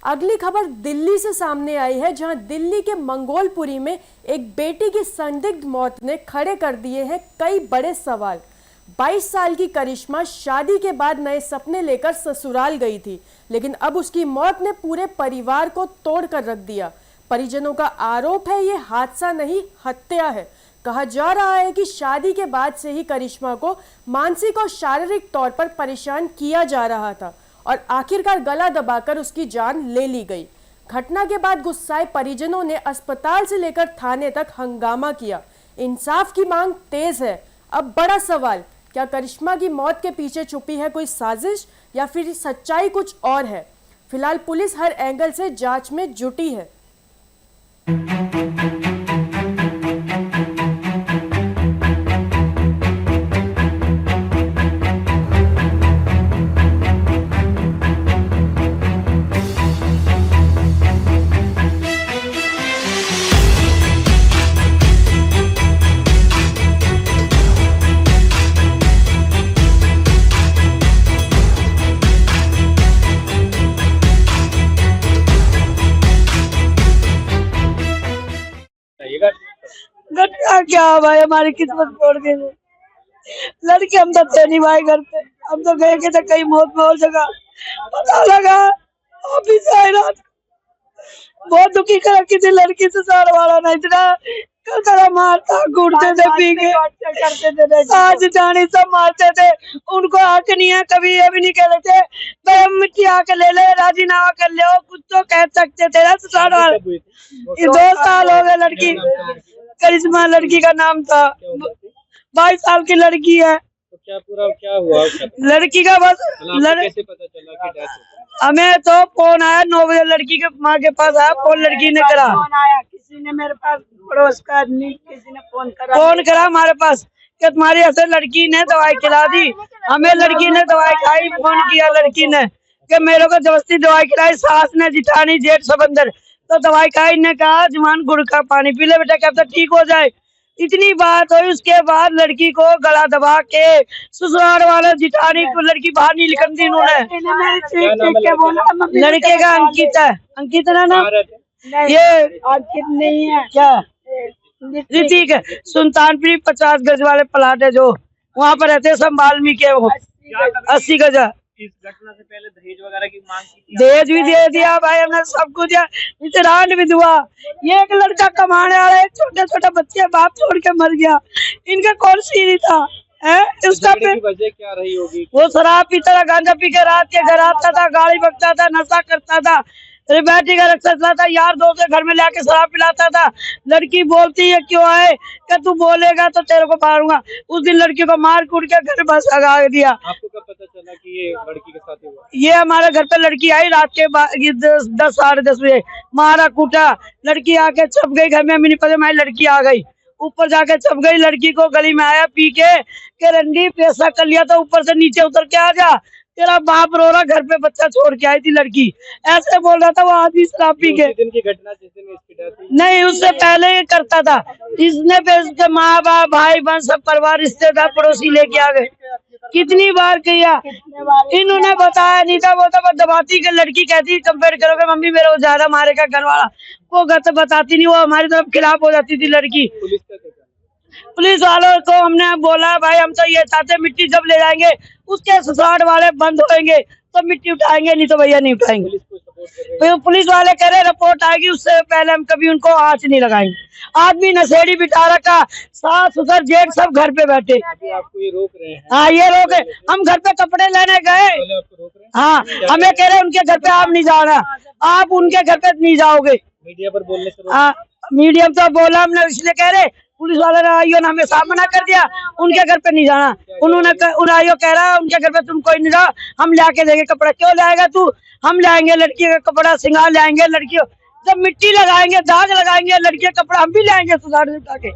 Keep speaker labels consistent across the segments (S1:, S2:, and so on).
S1: अगली खबर दिल्ली से सामने आई है, जहां दिल्ली के मंगोलपुरी में एक बेटी की संदिग्ध मौत ने खड़े कर दिए हैं कई बड़े सवाल। 22 साल की करिश्मा शादी के बाद नए सपने लेकर ससुराल गई थी, लेकिन अब उसकी मौत ने पूरे परिवार को तोड़ कर रख दिया। परिजनों का आरोप है ये हादसा नहीं, हत्या है। कहा जा रहा है कि शादी के बाद से ही करिश्मा को मानसिक और शारीरिक तौर पर परेशान किया जा रहा था और आखिरकार गला दबाकर उसकी जान ले ली गई। घटना के बाद गुस्साए परिजनों ने अस्पताल से लेकर थाने तक हंगामा किया। इंसाफ की मांग तेज है। अब बड़ा सवाल, क्या करिश्मा की मौत के पीछे छुपी है कोई साजिश या फिर सच्चाई कुछ और है? फिलहाल पुलिस हर एंगल से जांच में जुटी है।
S2: घटना क्या भाई, हमारी किस्मत तोड़ गई। लड़के हम तो थे नहीं भाई घर पे, हम तो गए के थे कहीं मौत में और जगह। पता लगा ऑफिस आई रात, बहुत दुखी कर किसी लड़की से सार वाला नहीं इतना कतरा मारता, घूरते थे पी के, आज जानी सब मारते थे। उनको हक नहीं है, कभी ये भी नहीं कह रहे थे भाई हम मिट्टी आके ले ले, राजीनामा कर ले, कुछ तो कह सकते थे ना ससुराल वाले। ये 2 साल हो गए लड़की, करिश्मा लड़की का नाम था, 22 साल की लड़की है।
S3: तो क्या हुआ
S2: लड़की का बस
S3: कैसे पता चला कि डेथ हो गई?
S2: हमें तो फोन आया 9 बजे, लड़की के माँ के पास आया फोन, लड़की ने करा।
S4: किसी ने मेरे पास पड़ोस का आदमी किसी ने फोन
S2: करा हमारे पास कि तुम्हारी ऐसे लड़की ने दवाई खिला दी। हमें लड़की ने दवाई खाई, फोन किया लड़की ने कि मेरे को जबरदस्ती दवाई खिलाई, सास ने जिठानी जेठ सबंदर, तो दवाई खाई। ने कहा जुमान गुड़ का पानी पी ले बेटा, क्या पता ठीक हो जाए। इतनी बात हुई, उसके बाद लड़की को गला दबा के ससुराल वाले जिठानी को लड़की बाहर नहीं निकल दी इन्होंने। लड़के का अंकित है, अंकित है ना, ये
S4: अंकित नहीं है
S2: क्या ऋतिक है। सुल्तानपुरी 50 गज वाले प्लाट है जो वहाँ पर रहते हैं, सब वाल्मीकि है वो 80 गज।
S3: इस घटना से पहले दहेज वगैरह की मांग की?
S2: दहेज भी दे दिया भाई, हमने सब कुछ दिया, इतरान भी दुआ। ये एक लड़का कमाने वाला है, छोटे छोटे बच्चे बाप छोड़ के मर गया, इनका कौन सी था है? उसका
S3: वजह क्या रही होगी?
S2: वो शराब पीता था, गांजा पी के रात के घर आता था, गाड़ी बकता था, नशा करता था, रिबैटी का रक्षा था, यार दोस्त के घर में लाके शराब पिलाता था। लड़की बोलती है क्यों आए, क्या तू बोलेगा तो तेरे को मारूंगा। उस दिन लड़की को मार कूट के घर बस लगा दिया।
S3: आपको कब पता चला कि ये लड़की के साथ हुआ?
S2: ये हमारे घर पे लड़की आई रात के 10 साढ़े 10 बजे, मारा कूटा, लड़की आके छप गई घर में, हमें नहीं पता हमारी लड़की आ गई, ऊपर जाके छप गई। लड़की को गली में आया पी के रंडी पैसा कर लिया था, ऊपर से नीचे उतर के आ जा, तेरा बाप रो रहा, घर पे बच्चा छोड़ के आई थी लड़की, ऐसे बोल रहा था वो आदमी शराब पी के।
S3: दिन की घटना जिस दिन इसकी डेथ हुई?
S2: नहीं, उससे पहले ही करता था। इसने फिर उसके माँ बाप भाई बहन सब परिवार रिश्तेदार पड़ोसी लेके आ गए। कितनी बार किया, इन्होंने बताया नहीं था, वो तो दबाती के लड़की कहती कंपेयर करोगे मम्मी मेरे को ज्यादा मारेगा घर वाला, वो गलत बताती नहीं, वो हमारी तरफ खिलाफ हो जाती थी लड़की। पुलिस वालों को हमने बोला भाई हम तो ये चाहते मिट्टी जब ले जाएंगे उसके ससुराल वाले बंद होंगे तो मिट्टी उठाएंगे, नहीं तो भैया नहीं उठाएंगे। तो पुलिस वाले कह रहे रिपोर्ट आएगी, उससे पहले हम कभी उनको आँच नहीं लगाएंगे। आदमी नशेड़ी बिठा रखा, सास ससुर जेठ सब घर पे बैठे।
S3: आपको ये रोक रहे हैं?
S2: हाँ ये रोक है, हम घर पे कपड़े लेने गए, हाँ हमें कह रहे उनके घर पे आप नहीं जाना, आप उनके घर पे नहीं जाओगे।
S3: मीडिया पर बोलने से?
S2: हाँ मीडिया तो बोला हमने, इसलिए कह रहे पुलिस वाले ने आइयो ने हमें साफ मना कर दिया, उनके घर पे नहीं जाना। उन्होंने आइयो कह रहा उनके घर पे तुम कोई नहीं जाओ, हम लाके देंगे कपड़ा। क्यों लाएगा तू? हम लाएंगे लड़की का कपड़ा, सिंगार लाएंगे, लड़कियों जब मिट्टी लगाएंगे दाग लगाएंगे लड़की का कपड़ा हम भी लाएंगे सुधार उठा के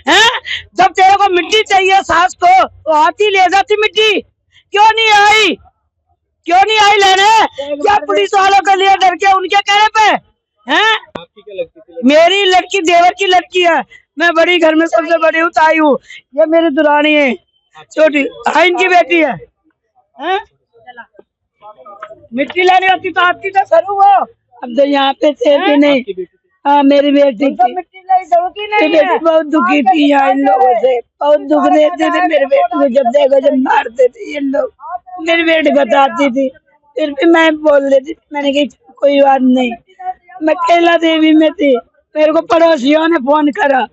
S2: हैं। जब तेरे को मिट्टी चाहिए सास को तो हाथी ले जाती मिट्टी, क्यों नहीं आई, क्यों नहीं आई लेने? क्या पुलिस वालों के लिए डर के उनके कहने पे हैं?
S3: आपकी क्या लगती थी?
S2: मेरी लड़की देवर की लड़की है, मैं बड़ी घर में सबसे बड़ी हूँ, ताई हूँ। ये मेरी दुरानी है छोटी, हाँ इनकी बेटी है? मिट्टी लाने आती तो आती तो सरू वो अब तो यहाँ पे थे भी नहीं।
S3: आपकी बेटी थी?
S2: हाँ, मेरी बेटी थी। मेरी बेटी बहुत दुखी थी यहाँ इन लोगों से, बहुत दुख देते थे मेरे बेटी को, जब देखो जब मारते थे ये लोग। मेरी बेटी बताती थी, फिर भी मैं बोल देती थी, मैंने कहा कोई बात नहीं। मैं कैला देवी में थी, मेरे को पड़ोसियों ने फोन करा,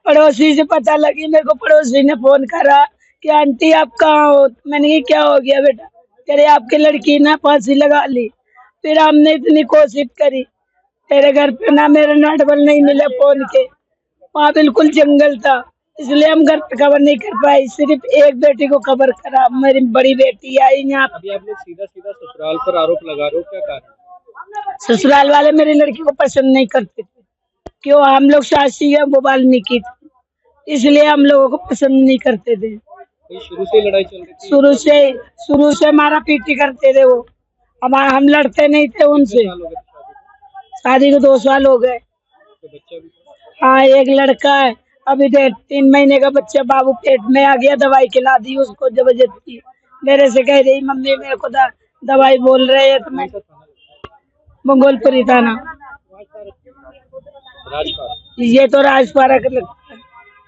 S2: पड़ोसी से पता लगी, मेरे को पड़ोसी ने फोन करा कि आंटी आप कहाँ हो। मैंने कहा क्या हो गया बेटा, कह रहे आपकी लड़की ना फांसी लगा ली। फिर हमने इतनी कोशिश करी, तेरे घर पे ना मेरा नटबल नहीं मिला फोन के, वहाँ बिल्कुल जंगल था, इसलिए हम घर पे खबर नहीं कर पाए। सिर्फ एक बेटी को खबर करा, मेरी बड़ी बेटी आई यहाँ।
S3: अभी आप लोग सीधा सीधा ससुराल पर आरोप लगा रहे हो, क्या कारण?
S2: ससुराल वाले मेरी लड़की को पसंद नहीं करते थे, क्यों हम लोग सासी है वो वाल्मीकि थे, इसलिए हम लोगों को पसंद नहीं करते थे।
S3: ये शुरू से ही लड़ाई चल रही थी?
S2: शुरू से हमारा पीटी करते थे वो, हम लड़ते नहीं थे उनसे।
S3: साल हो गए
S2: शादी को 2 साल हो गए।
S3: तो बच्चा भी था?
S2: हाँ, एक लड़का है, अभी 3 महीने का बच्चा, बाबू पेट में आ गया, दवाई खिला दी उसको जबरदस्ती। मेरे से कह रही मम्मी मेरे को दवाई बोल रहे हैं, तो मैं
S3: कौन सा थाना लगता
S2: मंगोलपुरी थाना,
S3: है? राजपाल।
S2: ये तो राजपारा का लगता है।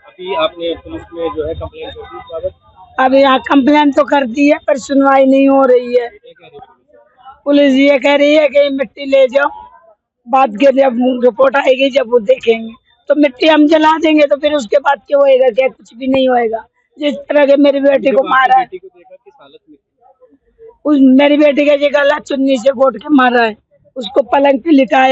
S3: अभी आपने पुलिस में जो है कंप्लेंट कर दी इस बाबत?
S2: अब यहाँ कंप्लेन तो कर दी है, पर सुनवाई नहीं हो रही है।
S3: क्या कह रही है पुलिस?
S2: पुलिस ये कह रही है कि मिट्टी ले जाओ, बाद के जब रिपोर्ट आएगी जब वो देखेंगे तो मिट्टी हम जला देंगे, तो फिर उसके बाद क्या होएगा, क्या कुछ भी नहीं होएगा। जिस तरह के मेरी बेटी को
S3: जब
S2: मारा
S3: आपकी
S2: है,
S3: बेटी को देखा किस हालत में थी?
S2: उस मेरी बेटी के गला चुन्नी से घोट के मारा है, उसको पलंग पे लिटाया।